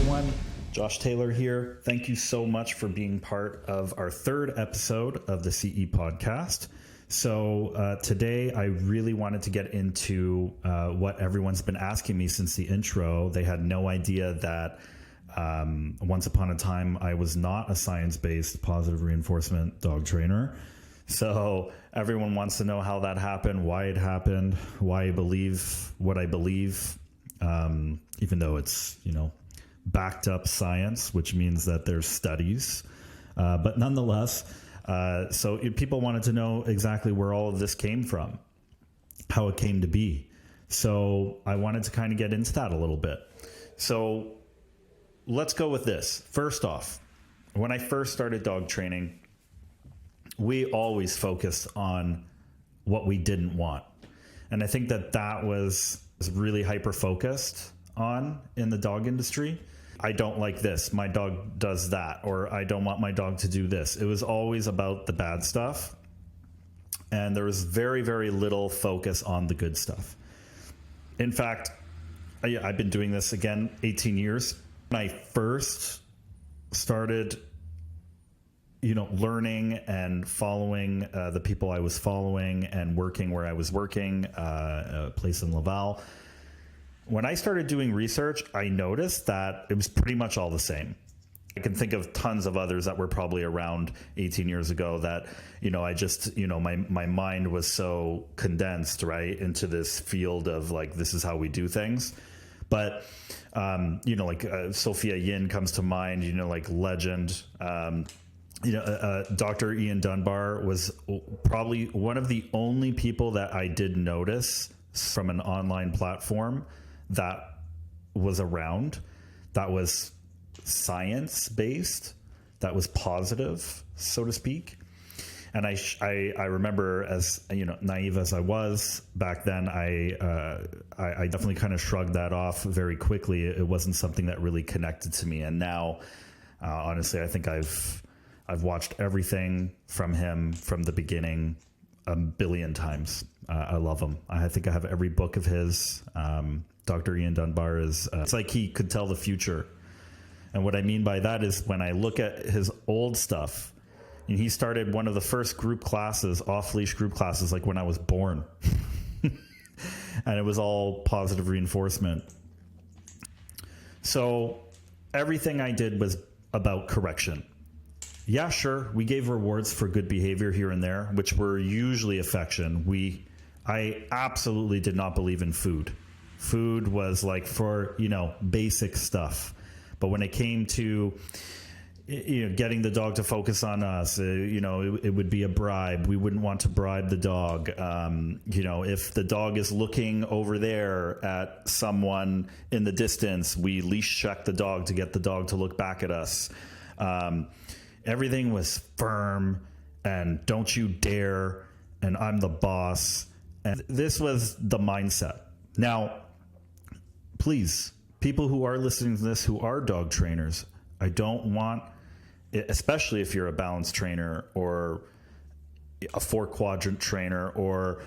everyone. Josh Taylor here. Thank you so much for being part of our third episode of the CE podcast. So today I really wanted to get into what everyone's been asking me since the intro. They had no idea that once upon a time I was not a science-based positive reinforcement dog trainer. So everyone wants to know how that happened, why it happened, why I believe what I believe, even though it's, backed up science, which means that there's studies. But nonetheless, so people wanted to know exactly where all of this came from, how it came to be. So I wanted to kind of get into that a little bit. So let's go with this. First off, when I first started dog training, we always focused on what we didn't want. And I think that was really hyper-focused on in the dog industry. I don't like this. My dog does that. Or I don't want my dog to do this. It was always about the bad stuff. And there was very, very little focus on the good stuff. In fact, I've been doing this again 18 years. When I first started learning and following the people I was following and working where I was working, a place in Laval. When I started doing research, I noticed that it was pretty much all the same. I can think of tons of others that were probably around 18 years ago that, I just, my mind was so condensed, right, into this field of like, this is how we do things. But, Sophia Yin comes to mind, like legend. Dr. Ian Dunbar was probably one of the only people that I did notice from an online platform that was around, that was science-based, that was positive, so to speak. And I remember, as naive as I was back then, I definitely kind of shrugged that off very quickly. It wasn't something that really connected to me. And now, honestly, I think I've watched everything from him from the beginning a billion times. I love him. I think I have every book of his. Dr. Ian Dunbar is, it's like he could tell the future. And what I mean by that is when I look at his old stuff, and he started one of the first group classes, off-leash group classes, like when I was born. And it was all positive reinforcement. So everything I did was about correction. Yeah, sure. We gave rewards for good behavior here and there, which were usually affection. I absolutely did not believe in food. Food was like for, basic stuff. But when it came to, getting the dog to focus on us, it would be a bribe. We wouldn't want to bribe the dog. If the dog is looking over there at someone in the distance, we leash check the dog to get the dog to look back at us. Everything was firm and don't you dare, and I'm the boss. And this was the mindset. Now, please, people who are listening to this who are dog trainers, I don't want, especially if you're a balance trainer or a 4-quadrant trainer or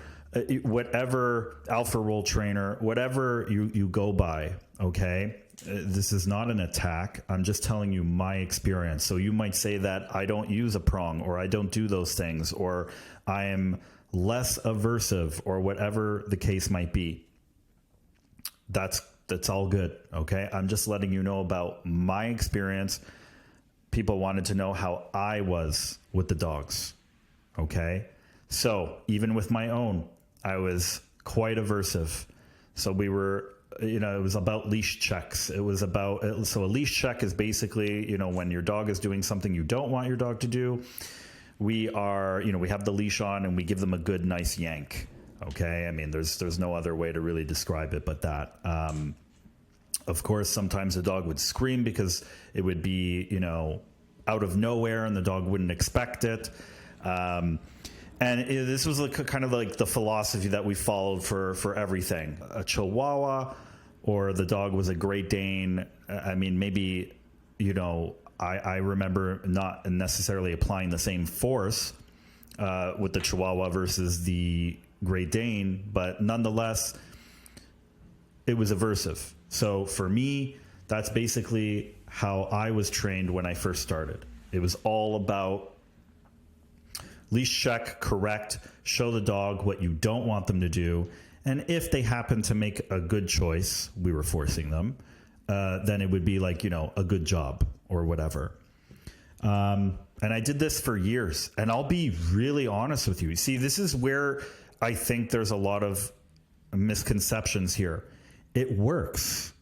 whatever alpha role trainer, whatever you go by, okay? This is not an attack. I'm just telling you my experience. So you might say that I don't use a prong, or I don't do those things, or I am less aversive, or whatever the case might be. That's all good. Okay. I'm just letting you know about my experience. People wanted to know how I was with the dogs. Okay. So even with my own, I was quite aversive. So we were, it was about leash checks. It was about, so a leash check is basically, when your dog is doing something you don't want your dog to do, we have the leash on and we give them a good, nice yank. Okay. I mean, there's no other way to really describe it but that. Of course, sometimes the dog would scream because it would be, out of nowhere and the dog wouldn't expect it. This was kind of like the philosophy that we followed for everything. A Chihuahua or the dog was a Great Dane. I mean, maybe, I remember not necessarily applying the same force with the Chihuahua versus the Great Dane, but nonetheless, it was aversive. So for me, That's basically how I was trained when I first started. It was all about leash check, correct, show the dog what you don't want them to do. And if they happen to make a good choice, we were forcing them, then it would be like, a good job or whatever. And I did this for years, and I'll be really honest with you. See, this is where I think there's a lot of misconceptions here. It works.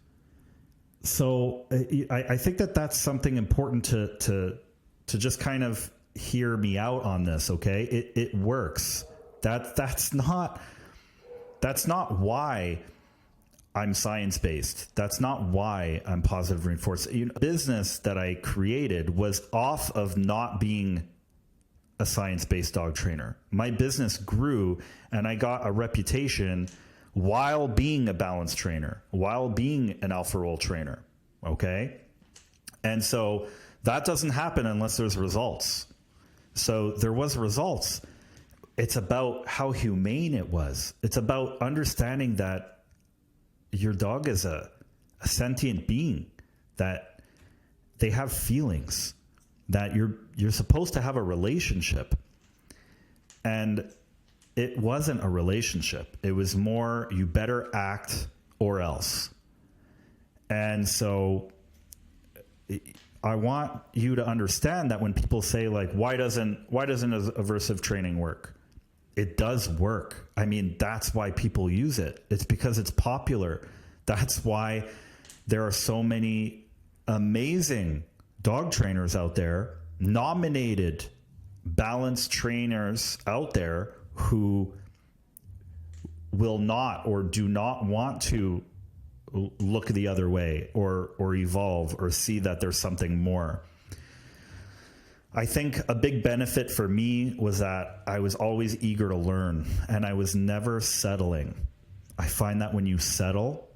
So I think that that's something important to just kind of hear me out on this. Okay. It works. That's not why I'm science-based. That's not why I'm positive reinforcement. Business that I created was off of not being a science-based dog trainer. My business grew, and I got a reputation while being a balance trainer, while being an alpha roll trainer. Okay. And so that doesn't happen unless there's results. So there was results. It's about how humane it was. It's about understanding that your dog is a sentient being, that they have feelings, that you're supposed to have a relationship. And it wasn't a relationship. It was more, you better act or else. And so I want you to understand that when people say, like, why doesn't aversive training work? It does work. I mean, that's why people use it. It's because it's popular. That's why there are so many amazing dog trainers out there, nominated balance trainers out there who will not or do not want to look the other way or evolve or see that there's something more. I think a big benefit for me was that I was always eager to learn, and I was never settling. I find that when you settle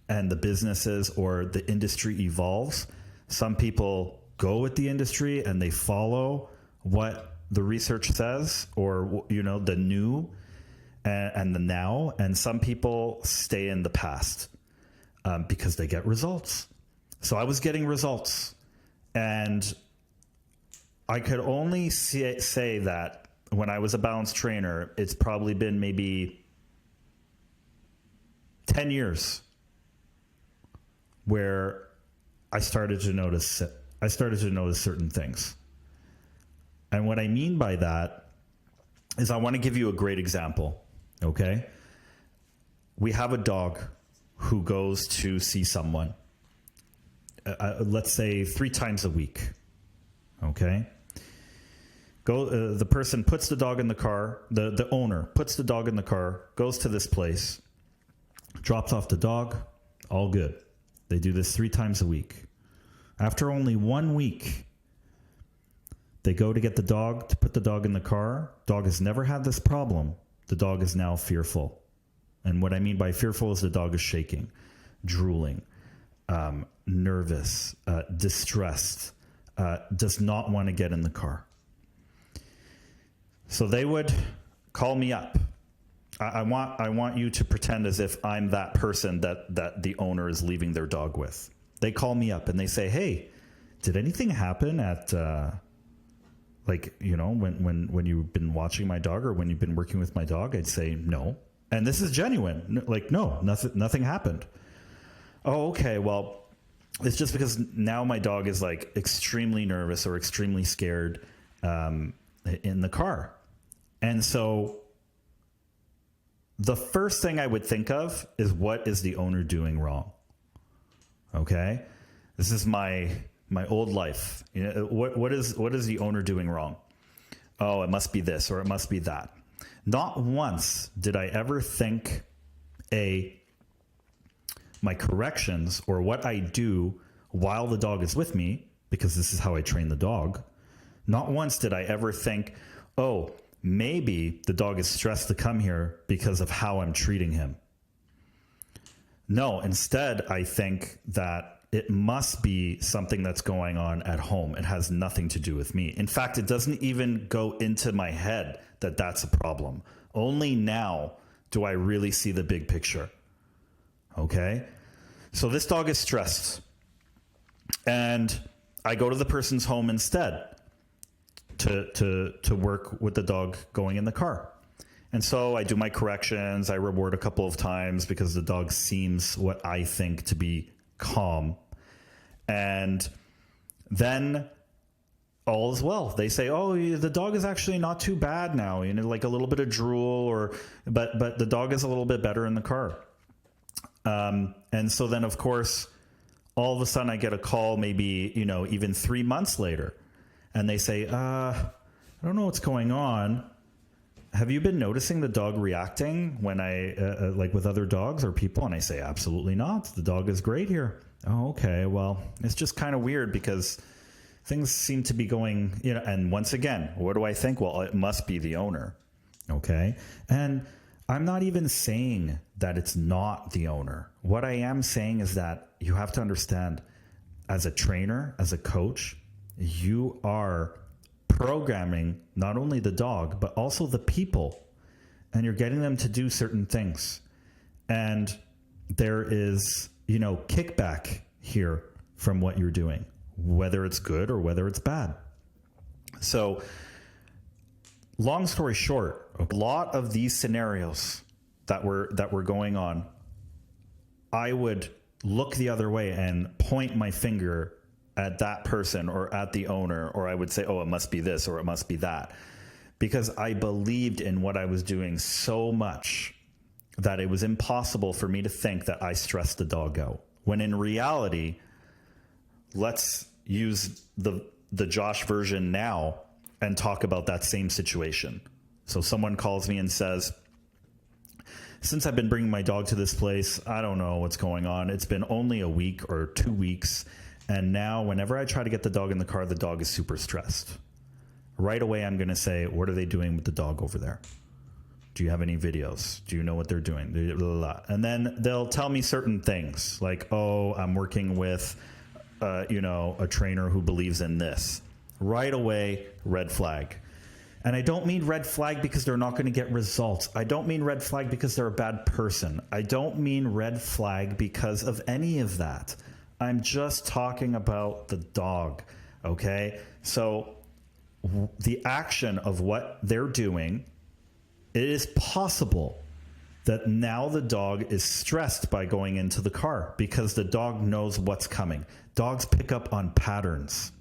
and the businesses or the industry evolves, some people go with the industry and they follow what the research says, or, the new and the now, and some people stay in the past because they get results. So I was getting results, and I could only say that when I was a balance trainer, it's probably been maybe 10 years where I started to notice certain things. And what I mean by that is I want to give you a great example. Okay. We have a dog who goes to see someone, let's say 3 times a week. Okay. The person puts the dog in the car. The owner puts the dog in the car, goes to this place, drops off the dog. All good. They do this 3 times a week. After only 1 week, they go to get the dog, to put the dog in the car. Dog has never had this problem. The dog is now fearful. And what I mean by fearful is the dog is shaking, drooling, nervous, distressed, does not want to get in the car. So they would call me up. I want you to pretend as if I'm that person that the owner is leaving their dog with. They call me up and they say, "Hey, did anything happen at when you've been watching my dog or when you've been working with my dog?" I'd say no. And this is genuine. Like, no, nothing happened. Oh, okay. Well, it's just because now my dog is like extremely nervous or extremely scared in the car. And so the first thing I would think of is, what is the owner doing wrong? Okay. This is my old life. What is the owner doing wrong? Oh, it must be this, or it must be that. Not once did I ever think my corrections or what I do while the dog is with me, because this is how I train the dog. Not once did I ever think, oh, maybe the dog is stressed to come here because of how I'm treating him. No, instead, I think that it must be something that's going on at home. It has nothing to do with me. In fact, it doesn't even go into my head that that's a problem. Only now do I really see the big picture. Okay? So this dog is stressed, and I go to the person's home instead to work with the dog going in the car. And so I do my corrections. I reward a couple of times because the dog seems what I think to be calm. And then all is well. They say, oh, the dog is actually not too bad now, like a little bit of drool, but the dog is a little bit better in the car. And so then, of course, all of a sudden I get a call, maybe, even 3 months later, and they say, I don't know what's going on. Have you been noticing the dog reacting when like with other dogs or people? And I say, absolutely not. The dog is great here. Oh, okay. Well, it's just kind of weird because things seem to be going, and once again, what do I think? Well, it must be the owner. Okay. And I'm not even saying that it's not the owner. What I am saying is that you have to understand, as a trainer, as a coach, you are programming not only the dog, but also the people, and you're getting them to do certain things. And there is, kickback here from what you're doing, whether it's good or whether it's bad. So long story short, a lot of these scenarios that were going on, I would look the other way and point my finger at that person or at the owner, or I would say, oh, it must be this or it must be that, because I believed in what I was doing so much that it was impossible for me to think that I stressed the dog out. When in reality, let's use the Josh version now and talk about that same situation. So someone calls me and says, since I've been bringing my dog to this place, I don't know what's going on. It's been only a week or 2 weeks. And now whenever I try to get the dog in the car, the dog is super stressed. Right away, I'm going to say, what are they doing with the dog over there? Do you have any videos? Do you know what they're doing? Blah, blah, blah. And then they'll tell me certain things like, oh, I'm working with, a trainer who believes in this. Right away, red flag. And I don't mean red flag because they're not going to get results. I don't mean red flag because they're a bad person. I don't mean red flag because of any of that. I'm just talking about the dog, okay? So the action of what they're doing, it is possible that now the dog is stressed by going into the car because the dog knows what's coming. Dogs pick up on patterns.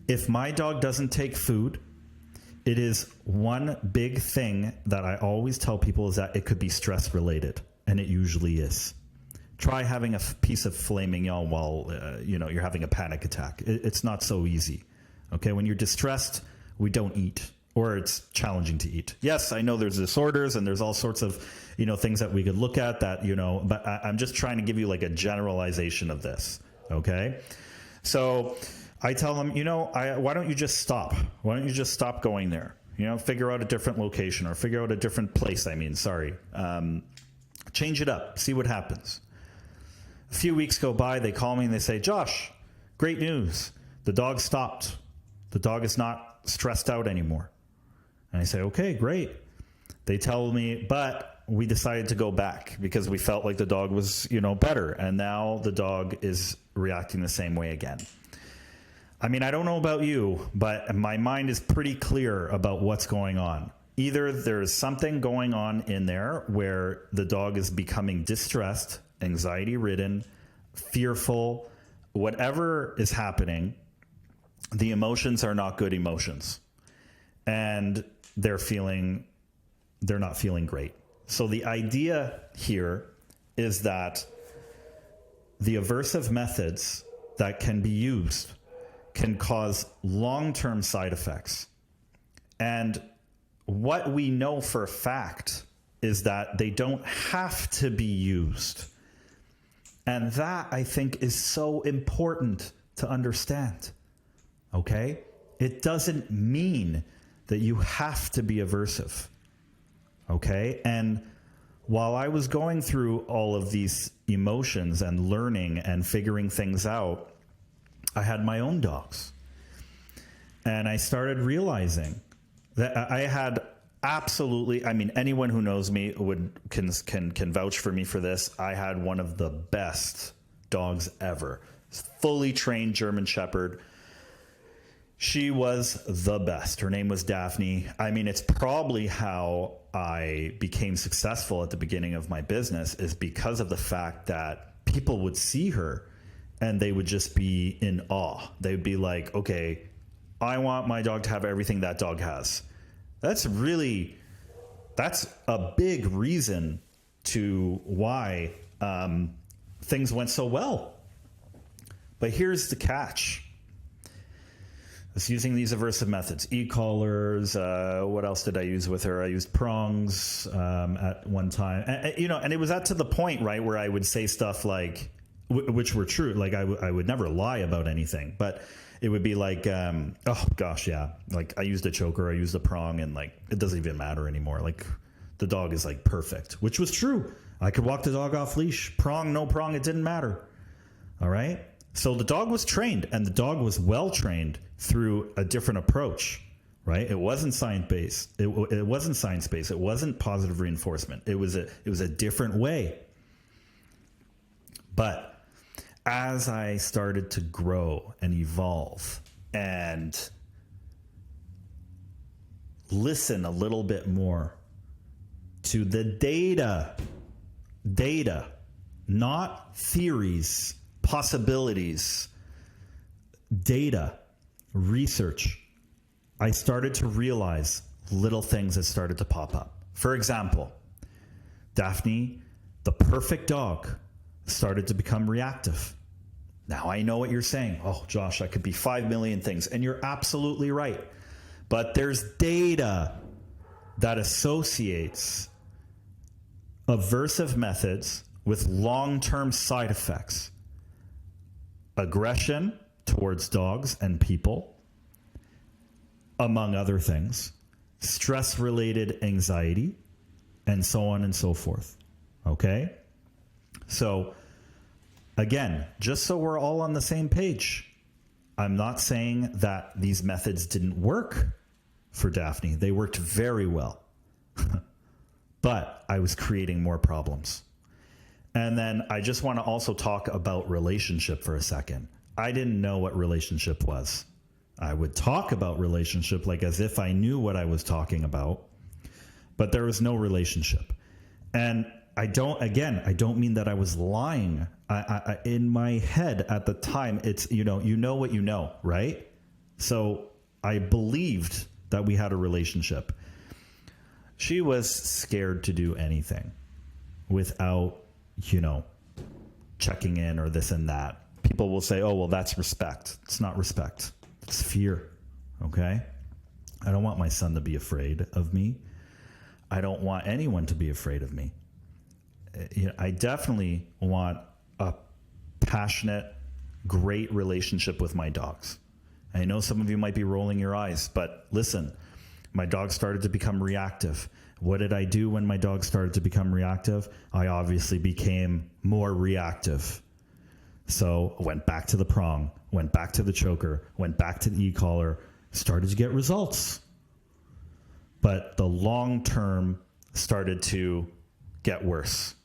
If my dog doesn't take food, it is one big thing that I always tell people is that it could be stress related, and it usually is. Try having a piece of filet mignon while you're having a panic attack. It's not so easy. Okay, when you're distressed, we don't eat, or it's challenging to eat. Yes, I know there's disorders and there's all sorts of things that we could look at that but I'm just trying to give you like a generalization of this. Okay, so I tell them, why don't you just stop? Why don't you just stop going there? Figure out a different location or figure out a different place. Change it up. See what happens. A few weeks go by, they call me and they say, Josh, great news. The dog stopped. The dog is not stressed out anymore. And I say, okay, great. They tell me, but we decided to go back because we felt like the dog was, better. And now the dog is reacting the same way again. I mean, I don't know about you, but my mind is pretty clear about what's going on. Either there's something going on in there where the dog is becoming distressed, anxiety-ridden, fearful, whatever is happening, the emotions are not good emotions. And they're not feeling great. So the idea here is that the aversive methods that can be used can cause long-term side effects. And what we know for a fact is that they don't have to be used. And that, I think, is so important to understand. Okay? It doesn't mean that you have to be aversive. Okay? And while I was going through all of these emotions and learning and figuring things out, I had my own dogs. And I started realizing that I had Absolutely. I mean, anyone who knows me can vouch for me for this. I had one of the best dogs ever. Fully trained German Shepherd. She was the best. Her name was Daphne. I mean, it's probably how I became successful at the beginning of my business, is because of the fact that people would see her and they would just be in awe. They would be like, okay, I want my dog to have everything that dog has. That's a big reason to why things went so well. But here's the catch. I was using these aversive methods, e-collars. What else did I use with her? I used prongs at one time. And it was to the point, right, where I would say stuff like, which were true. Like I would never lie about anything, but it would be like, oh gosh, yeah. Like I used a choker, I used a prong, and like, it doesn't even matter anymore. Like the dog is like perfect, which was true. I could walk the dog off leash, prong, no prong. It didn't matter. All right. So the dog was trained, and the dog was well trained through a different approach, right? It wasn't science-based. It wasn't science-based. It wasn't positive reinforcement. It was a different way. But as I started to grow and evolve and listen a little bit more to the data, not theories, possibilities, data, research, I started to realize little things that started to pop up. For example, Daphne, the perfect dog, started to become reactive. Now I know what you're saying. Oh, Josh, that could be 5 million things. And you're absolutely right. But there's data that associates aversive methods with long-term side effects. Aggression towards dogs and people, among other things, stress-related anxiety, and so on and so forth. Okay? So, again, just so we're all on the same page, I'm not saying that these methods didn't work for Daphne. They worked very well. But I was creating more problems. And then I just want to also talk about relationship for a second. I didn't know what relationship was. I would talk about relationship like as if I knew what I was talking about, but there was no relationship. And I don't mean that I was lying. I in my head at the time, it's, you know what you know, right? So I believed that we had a relationship. She was scared to do anything without, checking in or this and that. People will say, oh, well, that's respect. It's not respect. It's fear. Okay? I don't want my son to be afraid of me. I don't want anyone to be afraid of me. I definitely want a passionate, great relationship with my dogs. I know some of you might be rolling your eyes, but listen, my dog started to become reactive. What did I do when my dog started to become reactive? I obviously became more reactive. So I went back to the prong, went back to the choker, went back to the e-collar, started to get results. But the long term started to get worse.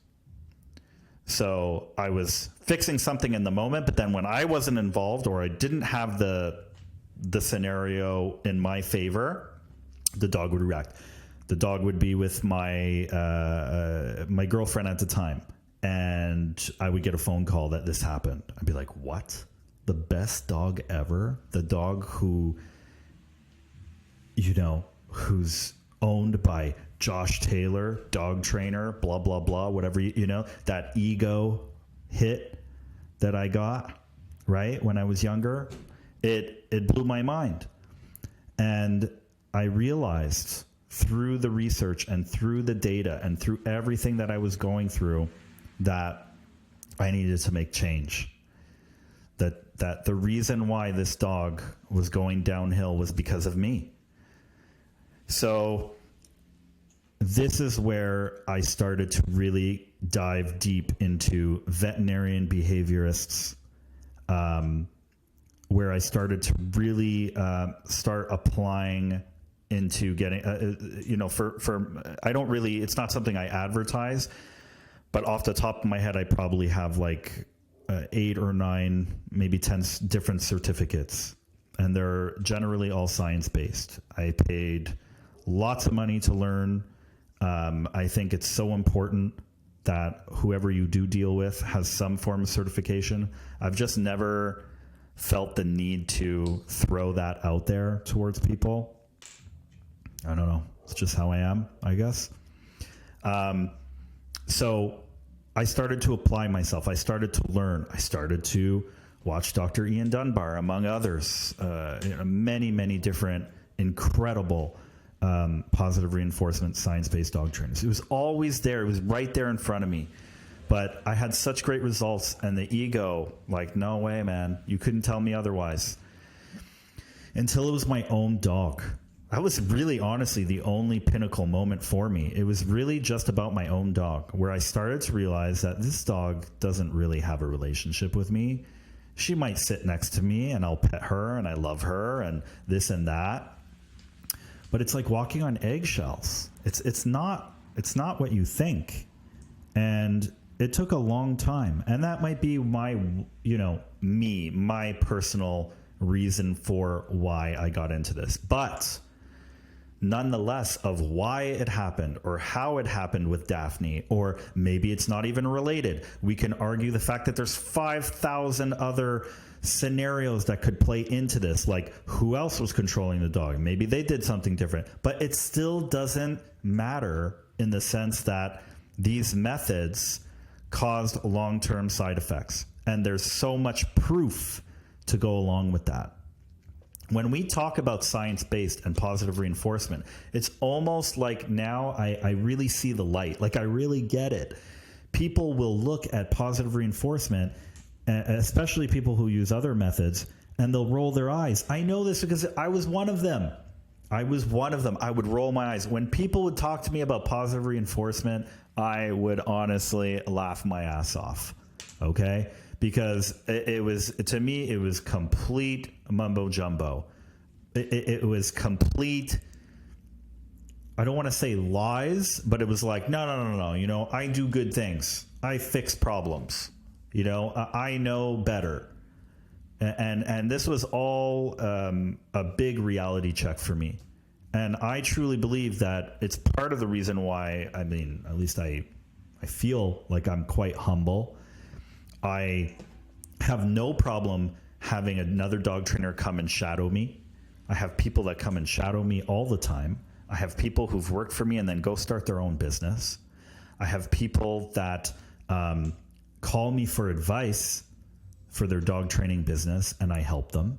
So I was fixing something in the moment, but then when I wasn't involved or I didn't have the scenario in my favor, the dog would react. The dog would be with my my girlfriend at the time, and I would get a phone call that this happened. I'd be like, what? The best dog ever? The dog who, who's owned by Josh Taylor, dog trainer, blah, blah, blah, whatever, that ego hit that I got, right, when I was younger, it blew my mind. And I realized through the research and through the data and through everything that I was going through that I needed to make change. That the reason why this dog was going downhill was because of me. So this is where I started to really dive deep into veterinarian behaviorists, where I started to really start applying into getting, I don't really, it's not something I advertise, but off the top of my head, I probably have like 8 or 9, maybe 10 different certificates, and they're generally all science-based. I paid lots of money to learn. I think it's so important that whoever you do deal with has some form of certification. I've just never felt the need to throw that out there towards people. I don't know. It's just how I am, I guess. So I started to apply myself. I started to learn. I started to watch Dr. Ian Dunbar, among others. Many, many different incredible positive reinforcement science-based dog trainers. It was always there. It was right there in front of me. But I had such great results, and the ego, like, no way, man. You couldn't tell me otherwise. Until it was my own dog. That was really, honestly, the only pinnacle moment for me. It was really just about my own dog, where I started to realize that this dog doesn't really have a relationship with me. She might sit next to me, and I'll pet her, and I love her, and this and that. But it's like walking on eggshells. It's not what you think. And it took a long time. And that might be my personal reason for why I got into this. But nonetheless, of why it happened or how it happened with Daphne, or maybe it's not even related. We can argue the fact that there's 5,000 other scenarios that could play into this, like who else was controlling the dog. Maybe they did something different, but it still doesn't matter in the sense that these methods caused long-term side effects. And there's so much proof to go along with that. When we talk about science-based and positive reinforcement, it's almost like now I really see the light. Like I really get it. People will look at positive reinforcement, especially people who use other methods, and they'll roll their eyes. I know this because I was one of them. I would roll my eyes. When people would talk to me about positive reinforcement, I would honestly laugh my ass off. Okay? Because it was, to me, it was complete mumbo jumbo. It was complete, I don't want to say lies, but it was like, no. I do good things. I fix problems. I know better. And this was all a big reality check for me. And I truly believe that it's part of the reason why, at least I feel like I'm quite humble. I have no problem having another dog trainer come and shadow me. I have people that come and shadow me all the time. I have people who've worked for me and then go start their own business. I have people that call me for advice for their dog training business, and I help them.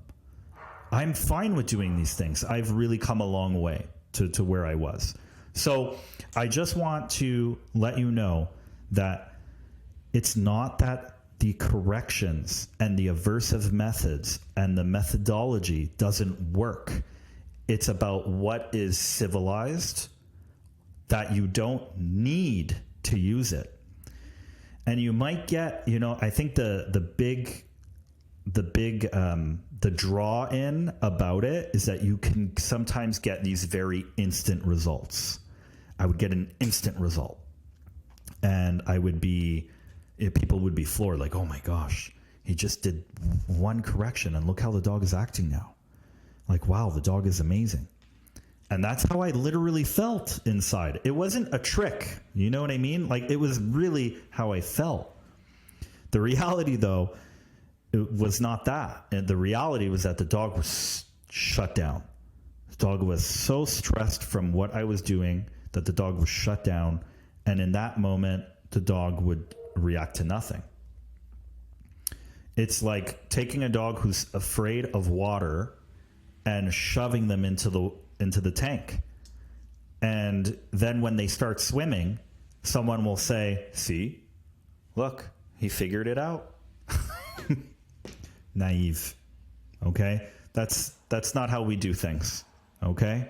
I'm fine with doing these things. I've really come a long way to where I was. So I just want to let you know that it's not that the corrections and the aversive methods and the methodology doesn't work. It's about what is civilized, that you don't need to use it. And you might get, I think the draw in about it is that you can sometimes get these very instant results. I would get an instant result, and people would be floored, like, oh my gosh, he just did one correction and look how the dog is acting now. Like, wow, the dog is amazing. And that's how I literally felt inside. It wasn't a trick. You know what I mean? Like, it was really how I felt. The reality, though, it was not that. And the reality was that the dog was shut down. The dog was so stressed from what I was doing that the dog was shut down. And in that moment, the dog would react to nothing. It's like taking a dog who's afraid of water and shoving them into the tank. And then when they start swimming, someone will say, see, look, he figured it out. Naive. Okay? That's not how we do things. Okay?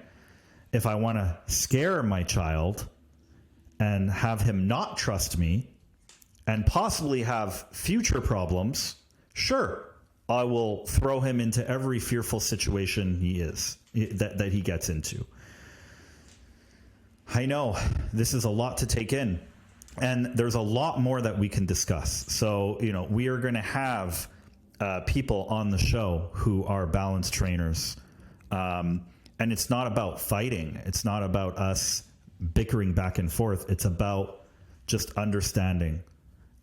If I want to scare my child and have him not trust me and possibly have future problems, sure, I will throw him into every fearful situation that he gets into. I know this is a lot to take in, and there's a lot more that we can discuss. So, we are going to have people on the show who are balance trainers. And it's not about fighting. It's not about us bickering back and forth. It's about just understanding.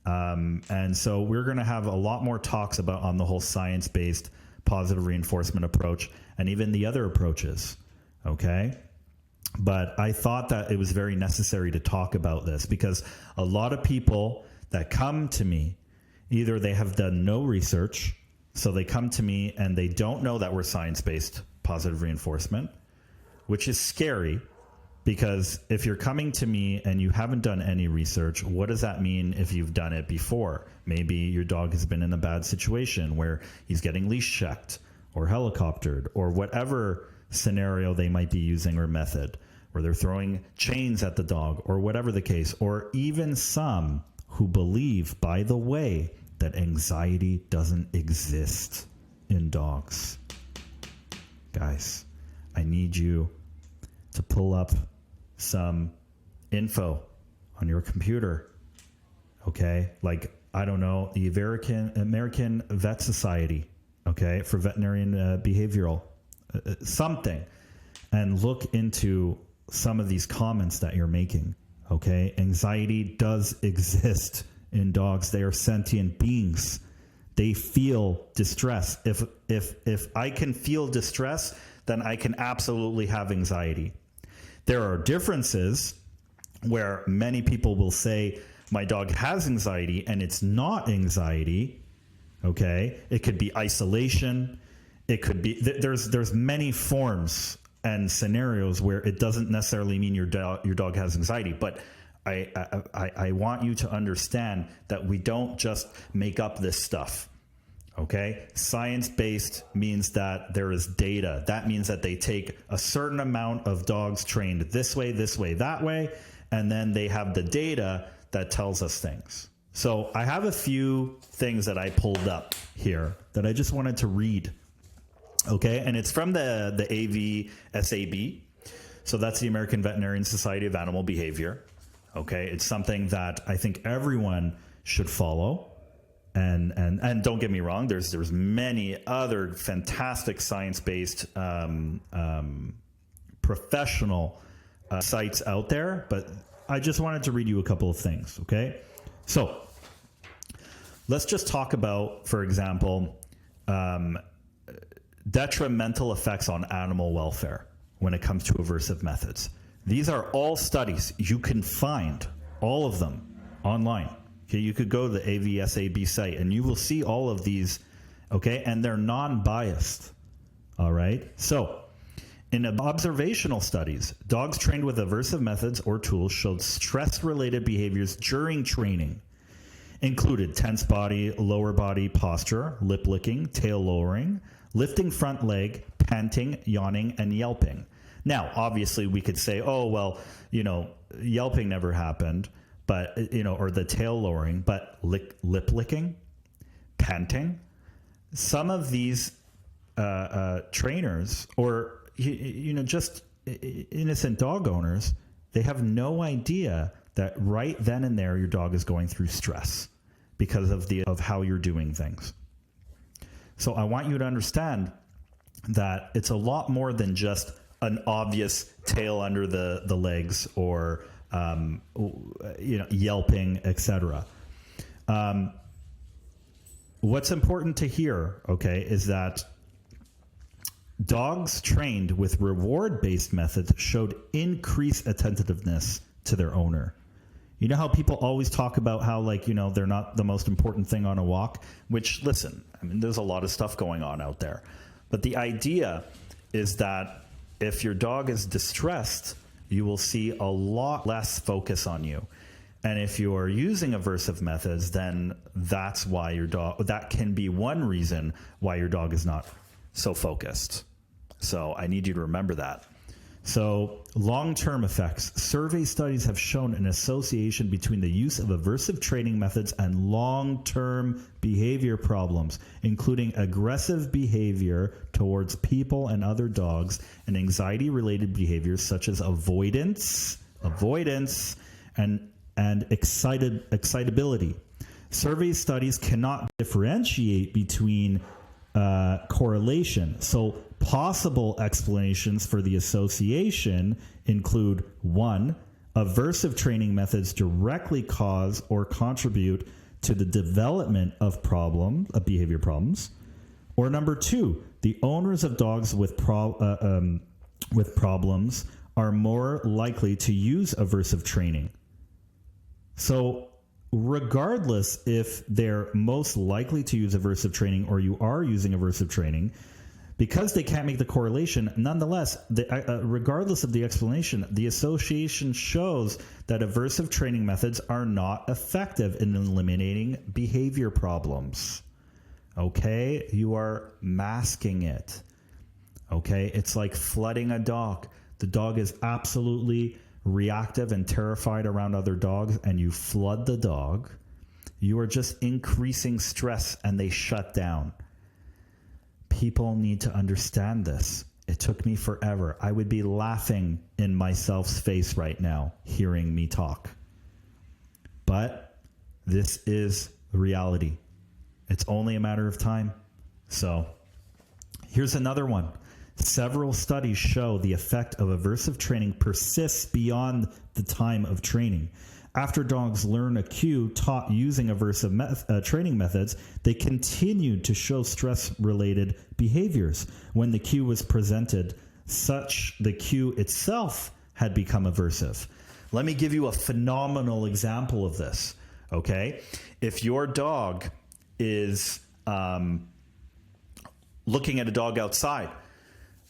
And so we're going to have a lot more talks on the whole science-based positive reinforcement approach and even the other approaches. Okay. But I thought that it was very necessary to talk about this because a lot of people that come to me, either they have done no research, so they come to me and they don't know that we're science-based positive reinforcement, which is scary because if you're coming to me and you haven't done any research, what does that mean if you've done it before? Maybe your dog has been in a bad situation where he's getting leash checked or helicoptered or whatever scenario they might be using or method, where they're throwing chains at the dog or whatever the case, or even some who believe, by the way, that anxiety doesn't exist in dogs. Guys, I need you to pull up some info on your computer, okay? Like, I don't know, the American Vet Society, okay, for veterinarian behavioral, something, and look into some of these comments that you're making, okay? Anxiety does exist in dogs. They are sentient beings. They feel distress. If I can feel distress, then I can absolutely have anxiety. There are differences where many people will say, my dog has anxiety, and it's not anxiety, okay? It could be isolation. It could be, there's many forms and scenarios where it doesn't necessarily mean your dog has anxiety, but I want you to understand that we don't just make up this stuff, okay? Science-based means that there is data. That means that they take a certain amount of dogs trained this way, that way, and then they have the data that tells us things. So I have a few things that I pulled up here that I just wanted to read, okay? And it's from the AVSAB. So that's the American Veterinary Society of Animal Behavior. Okay, it's something that I think everyone should follow, and don't get me wrong. There's many other fantastic science-based professional sites out there, but I just wanted to read you a couple of things. Okay, so let's just talk about, for example, detrimental effects on animal welfare when it comes to aversive methods. These are all studies. You can find all of them online. Okay, you could go to the AVSAB site and you will see all of these, okay, and they're non-biased. All right. So, in observational studies, dogs trained with aversive methods or tools showed stress-related behaviors during training. Included tense body, lower body posture, lip licking, tail lowering, lifting front leg, panting, yawning, and yelping. Now, obviously, we could say, oh, well, yelping never happened, but, or the tail lowering, but lip licking, panting, some of these trainers or, just innocent dog owners, they have no idea that right then and there your dog is going through stress because of how you're doing things. So I want you to understand that it's a lot more than just an obvious tail under the legs or yelping, etc. What's important to hear, okay, is that dogs trained with reward-based methods showed increased attentiveness to their owner. You know how people always talk about how, they're not the most important thing on a walk? Which, listen, there's a lot of stuff going on out there. But the idea is that if your dog is distressed, you will see a lot less focus on you. And if you are using aversive methods, then that's why that can be one reason why your dog is not so focused. So I need you to remember that. So long-term effects. Survey studies have shown an association between the use of aversive training methods and long-term behavior problems, including aggressive behavior towards people and other dogs, and anxiety-related behaviors such as avoidance, avoidance, and excitability. Survey studies cannot differentiate between correlation. So possible explanations for the association include: 1, aversive training methods directly cause or contribute to the development of behavior problems. Or number 2, the owners of dogs with problems are more likely to use aversive training. So regardless if they're most likely to use aversive training or you are using aversive training, because they can't make the correlation, nonetheless, regardless of the explanation, the association shows that aversive training methods are not effective in eliminating behavior problems. Okay? You are masking it. Okay? It's like flooding a dog. The dog is absolutely reactive and terrified around other dogs, and you flood the dog. You are just increasing stress and they shut down. People need to understand this. It took me forever. I would be laughing in myself's face right now hearing me talk. But this is reality. It's only a matter of time. So here's another one. Several studies show the effect of aversive training persists beyond the time of training. After dogs learn a cue taught using aversive training methods, they continued to show stress-related behaviors. When the cue was presented, the cue itself had become aversive. Let me give you a phenomenal example of this, okay? If your dog is looking at a dog outside,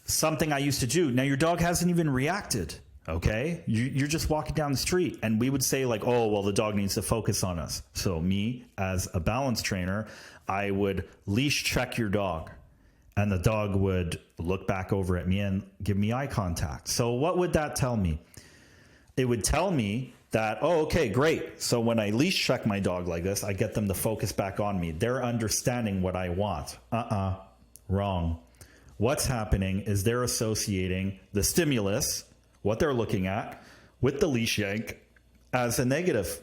something I used to do. Now, your dog hasn't even reacted, okay? You're just walking down the street, and we would say like, oh, well, the dog needs to focus on us. So me, as a balance trainer, I would leash check your dog, and the dog would look back over at me and give me eye contact. So what would that tell me? It would tell me that, oh, okay, great. So when I leash check my dog like this, I get them to focus back on me. They're understanding what I want. Wrong. What's happening is they're associating the stimulus, what they're looking at, with the leash yank as a negative.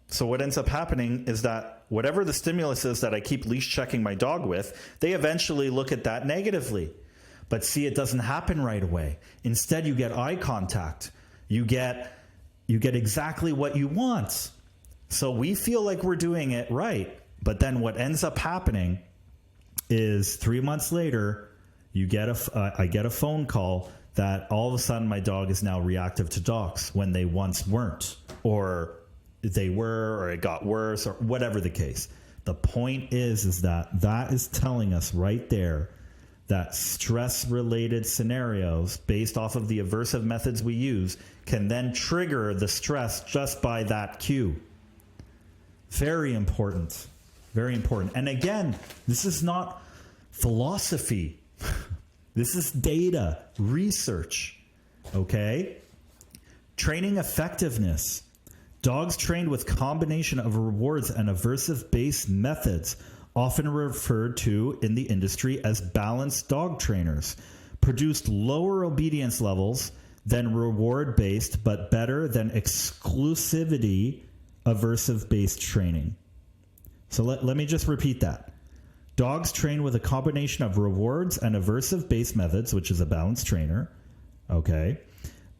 So what ends up happening is that whatever the stimulus is that I keep leash checking my dog with, they eventually look at that negatively. But see, it doesn't happen right away. Instead, you get eye contact. You get exactly what you want. So we feel like we're doing it right. But then what ends up happening is 3 months later, I get a phone call that all of a sudden my dog is now reactive to dogs when they once weren't, or they were, or it got worse, or whatever the case. The point is that is telling us right there that stress-related scenarios based off of the aversive methods we use can then trigger the stress just by that cue. Very important. Very important. And again, this is not philosophy. This is data, research, okay? Training effectiveness. Dogs trained with combination of rewards and aversive-based methods, often referred to in the industry as balanced dog trainers, produced lower obedience levels than reward-based, but better than exclusivity aversive-based training. So let me just repeat that. Dogs trained with a combination of rewards and aversive-based methods, which is a balanced trainer, okay,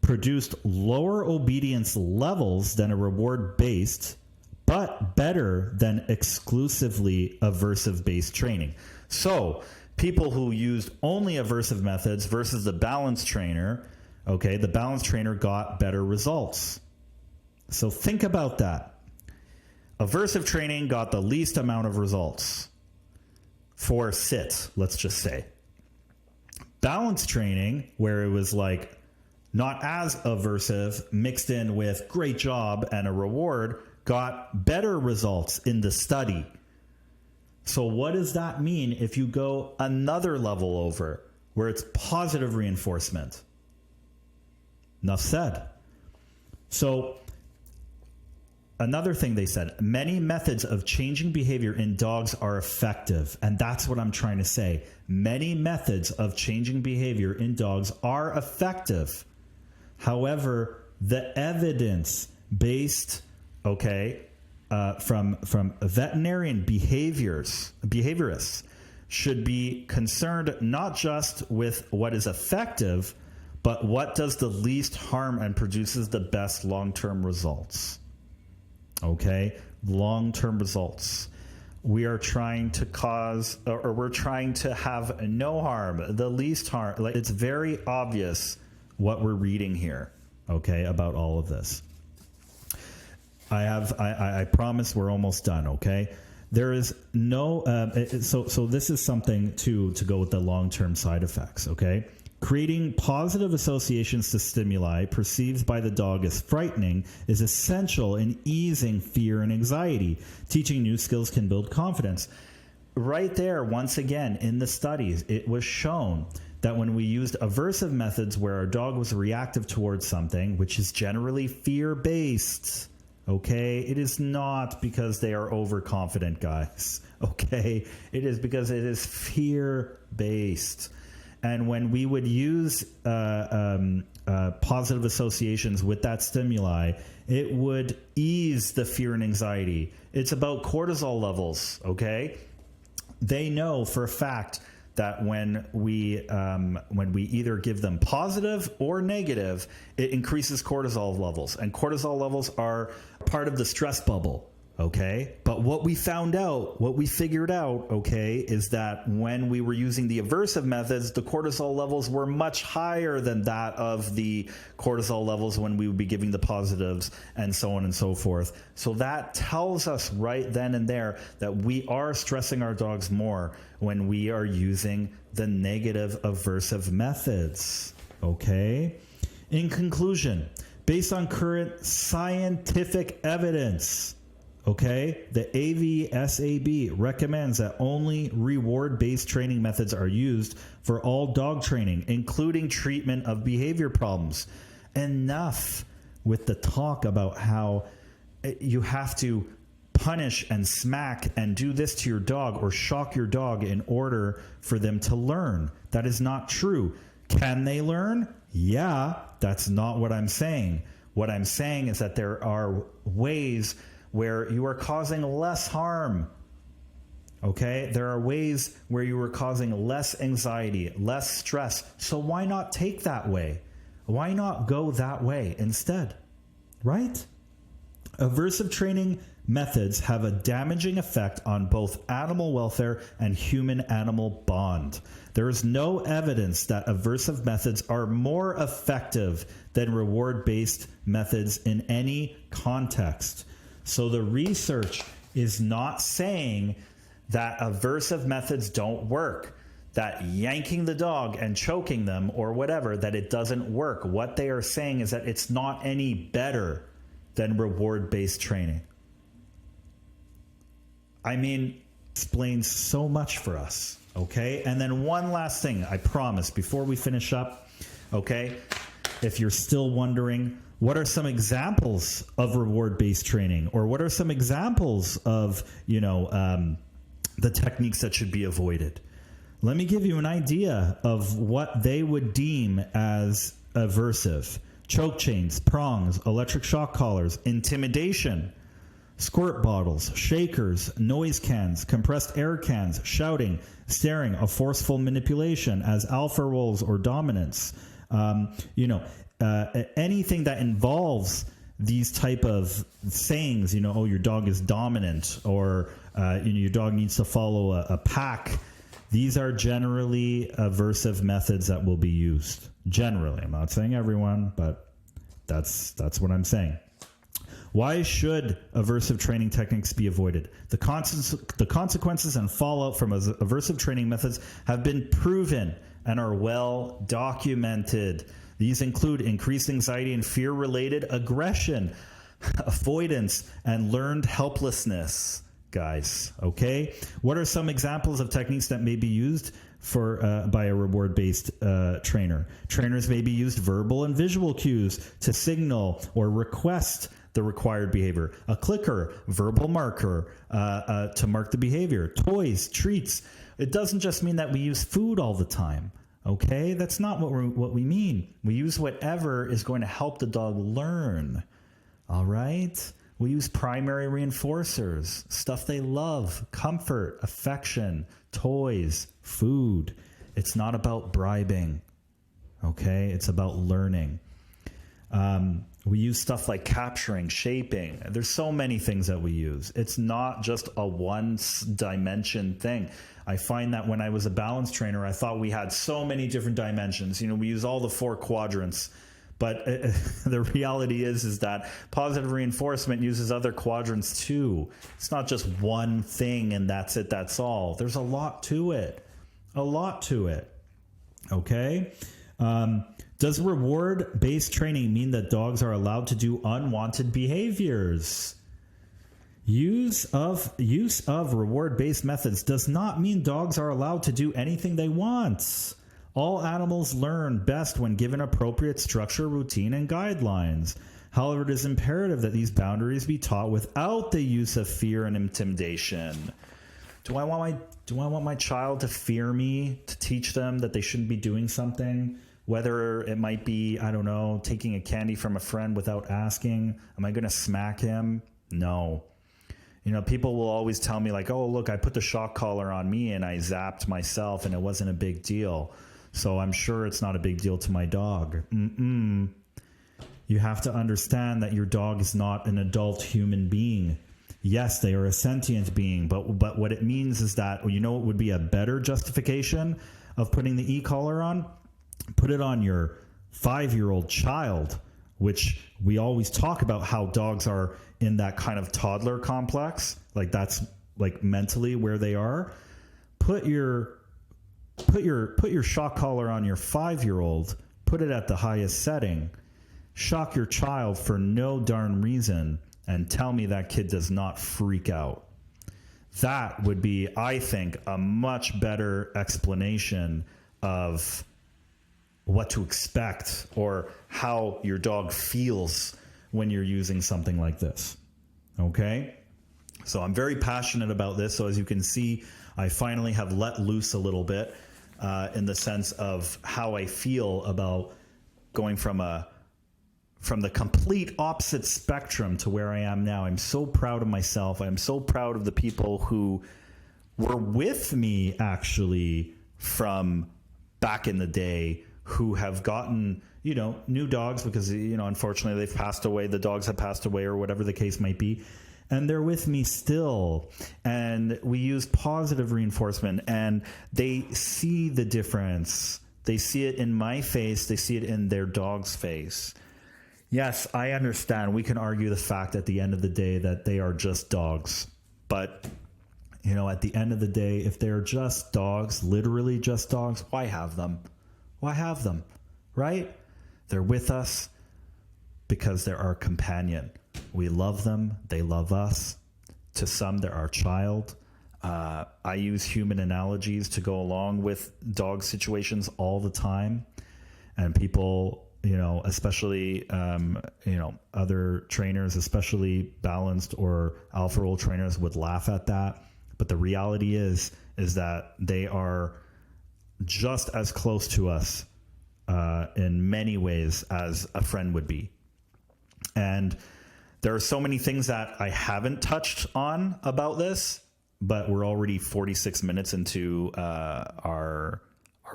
produced lower obedience levels than a reward-based, but better than exclusively aversive-based training. So people who used only aversive methods versus the balanced trainer, okay, the balanced trainer got better results. So think about that. Aversive training got the least amount of results for sit, let's just say. Balanced training, where it was like not as aversive, mixed in with great job and a reward, got better results in the study. So what does that mean if you go another level over, where it's positive reinforcement? Enough said. So another thing they said, many methods of changing behavior in dogs are effective. And that's what I'm trying to say. Many methods of changing behavior in dogs are effective. However, the evidence based, okay, from veterinarian behaviorists should be concerned not just with what is effective, but what does the least harm and produces the best long-term results. Okay, long-term results. We are trying to cause, or we're trying to have no harm, the least harm. Like, it's very obvious what we're reading here, okay, about all of this. I promise we're almost done, okay? There is no, so this is something to go with the long-term side effects, okay? Creating positive associations to stimuli perceived by the dog as frightening is essential in easing fear and anxiety. Teaching new skills can build confidence. Right there, once again, in the studies, it was shown that when we used aversive methods where our dog was reactive towards something, which is generally fear-based, okay, it is not because they are overconfident, guys, okay? It is because it is fear-based. And when we would use positive associations with that stimuli, it would ease the fear and anxiety. It's about cortisol levels, okay? They know for a fact that when we either give them positive or negative, it increases cortisol levels. And cortisol levels are part of the stress bubble. Okay, but what we found out, what we figured out, okay, is that when we were using the aversive methods, the cortisol levels were much higher than that of the cortisol levels when we would be giving the positives and so on and so forth. So that tells us right then and there that we are stressing our dogs more when we are using the negative aversive methods. Okay, in conclusion, based on current scientific evidence, okay, the AVSAB recommends that only reward-based training methods are used for all dog training, including treatment of behavior problems. Enough with the talk about how you have to punish and smack and do this to your dog or shock your dog in order for them to learn. That is not true. Can they learn? Yeah, that's not what I'm saying. What I'm saying is that there are ways where you are causing less harm. Okay? There are ways where you are causing less anxiety, less stress. So why not take that way? Why not go that way instead? Right? Aversive training methods have a damaging effect on both animal welfare and human-animal bond. There is no evidence that aversive methods are more effective than reward-based methods in any context. So the research is not saying that aversive methods don't work, that yanking the dog and choking them or whatever, that it doesn't work. What they are saying is that it's not any better than reward-based training. I mean, explains so much for us, okay? And then one last thing, I promise, before we finish up, okay? If you're still wondering, what are some examples of reward-based training, or what are some examples of, the techniques that should be avoided? Let me give you an idea of what they would deem as aversive. Choke chains, prongs, electric shock collars, intimidation, squirt bottles, shakers, noise cans, compressed air cans, shouting, staring, a forceful manipulation as alpha roles or dominance. Anything that involves these type of sayings, oh, your dog is dominant, or your dog needs to follow a pack. These are generally aversive methods that will be used. Generally, I'm not saying everyone, but that's what I'm saying. Why should aversive training techniques be avoided? The consequences and fallout from aversive training methods have been proven and are well documented. These include increased anxiety and fear-related aggression, avoidance, and learned helplessness, guys, okay? What are some examples of techniques that may be used by a reward-based trainer? Trainers may be used verbal and visual cues to signal or request the required behavior. A clicker, verbal marker to mark the behavior. Toys, treats. It doesn't just mean that we use food all the time. Okay, that's not what we mean. We use whatever is going to help the dog learn. All right? We use primary reinforcers, stuff they love, comfort, affection, toys, food. It's not about bribing. Okay? It's about learning. We use stuff like capturing, shaping. There's so many things that we use. It's not just a one-dimension thing. I find that when I was a balance trainer, I thought we had so many different dimensions. We use all the 4 quadrants. But the reality is that positive reinforcement uses other quadrants too. It's not just one thing and that's it, that's all. There's a lot to it. A lot to it. Okay? Does reward-based training mean that dogs are allowed to do unwanted behaviors? Use of reward-based methods does not mean dogs are allowed to do anything they want. All animals learn best when given appropriate structure, routine, and guidelines. However, it is imperative that these boundaries be taught without the use of fear and intimidation. Do I want my child to fear me, to teach them that they shouldn't be doing something? Whether it might be, I don't know, taking a candy from a friend without asking. Am I going to smack him? No. People will always tell me like, oh, look, I put the shock collar on me and I zapped myself and it wasn't a big deal. So I'm sure it's not a big deal to my dog. You have to understand that your dog is not an adult human being. Yes, they are a sentient being, but what it means is that, what would be a better justification of putting the e-collar on? Put it on your 5-year-old child, which we always talk about how dogs are in that kind of toddler complex. Like that's like mentally where they are. Put your shock collar on your 5-year-old, put it at the highest setting, shock your child for no darn reason, and tell me that kid does not freak out. That would be, I think, a much better explanation of what to expect or how your dog feels when you're using something like this. Okay? So I'm very passionate about this. So as you can see, I finally have let loose a little bit in the sense of how I feel about going from the complete opposite spectrum to where I am now. I'm so proud of myself. I'm so proud of the people who were with me actually from back in the day, who have gotten, new dogs because, unfortunately they've passed away. The dogs have passed away or whatever the case might be. And they're with me still. And we use positive reinforcement and they see the difference. They see it in my face. They see it in their dog's face. Yes, I understand. We can argue the fact at the end of the day that they are just dogs. But, at the end of the day, if they're just dogs, literally just dogs, why have them? Why have them? Right? They're with us because they're our companion. We love them. They love us. To some, they're our child. I use human analogies to go along with dog situations all the time. And people, especially, other trainers, especially balanced or alpha role trainers would laugh at that. But the reality is that they are just as close to us in many ways as a friend would be. And there are so many things that I haven't touched on about this, but we're already 46 minutes into our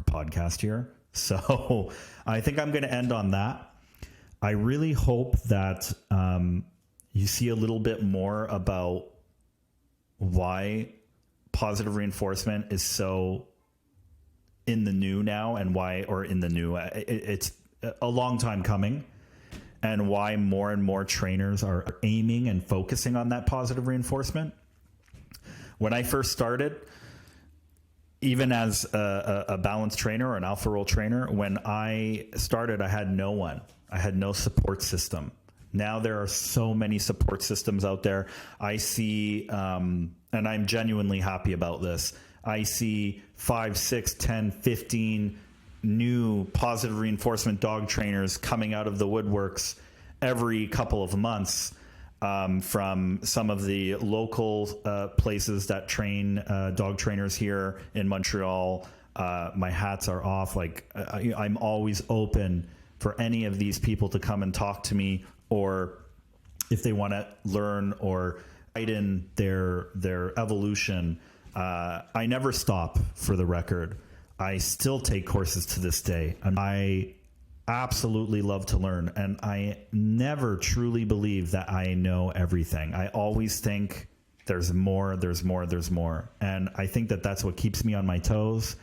podcast here. So I think I'm going to end on that. I really hope that you see a little bit more about why positive reinforcement is so in the new now and why, or in the new, it's a long time coming, and why more and more trainers are aiming and focusing on that positive reinforcement. When I first started, even as a balanced trainer or an alpha role trainer, when I started, I had no one. I had no support system. Now there are so many support systems out there. I see, and I'm genuinely happy about this, I see 5, 6, 10, 15 new positive reinforcement dog trainers coming out of the woodworks every couple of months, from some of the local places that train dog trainers here in Montreal, my hats are off. Like I'm always open for any of these people to come and talk to me, or if they want to learn or guide in their evolution. I never stop, for the record. I still take courses to this day, and I absolutely love to learn. And I never truly believe that I know everything. I always think there's more, there's more, there's more. And I think that that's what keeps me on my toes.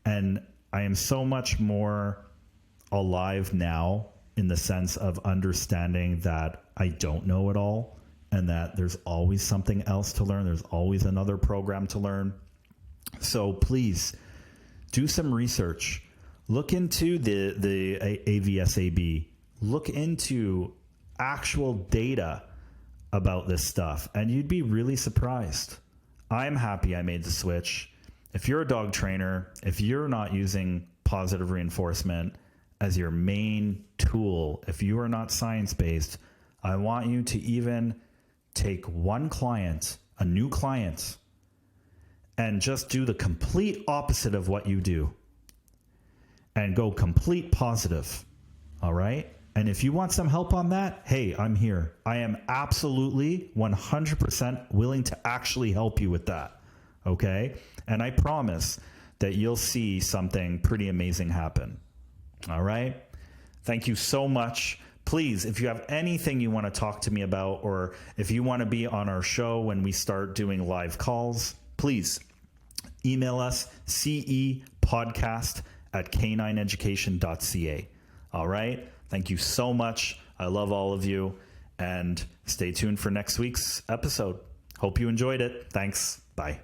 And I am so much more alive now in the sense of understanding that I don't know it all, and that there's always something else to learn. There's always another program to learn. So please do some research. Look into the AVSAB. Look into actual data about this stuff, and you'd be really surprised. I'm happy I made the switch. If you're a dog trainer, if you're not using positive reinforcement as your main tool, if you are not science-based, I want you to even take one client, a new client, and just do the complete opposite of what you do and go complete positive. All right? And if you want some help on that, hey, I'm here. I am absolutely 100% willing to actually help you with that. Okay? And I promise that you'll see something pretty amazing happen. All right? Thank you so much. Please, if you have anything you want to talk to me about, or if you want to be on our show when we start doing live calls, please email us, cepodcast@canineeducation.ca. All right? Thank you so much. I love all of you. And stay tuned for next week's episode. Hope you enjoyed it. Thanks. Bye.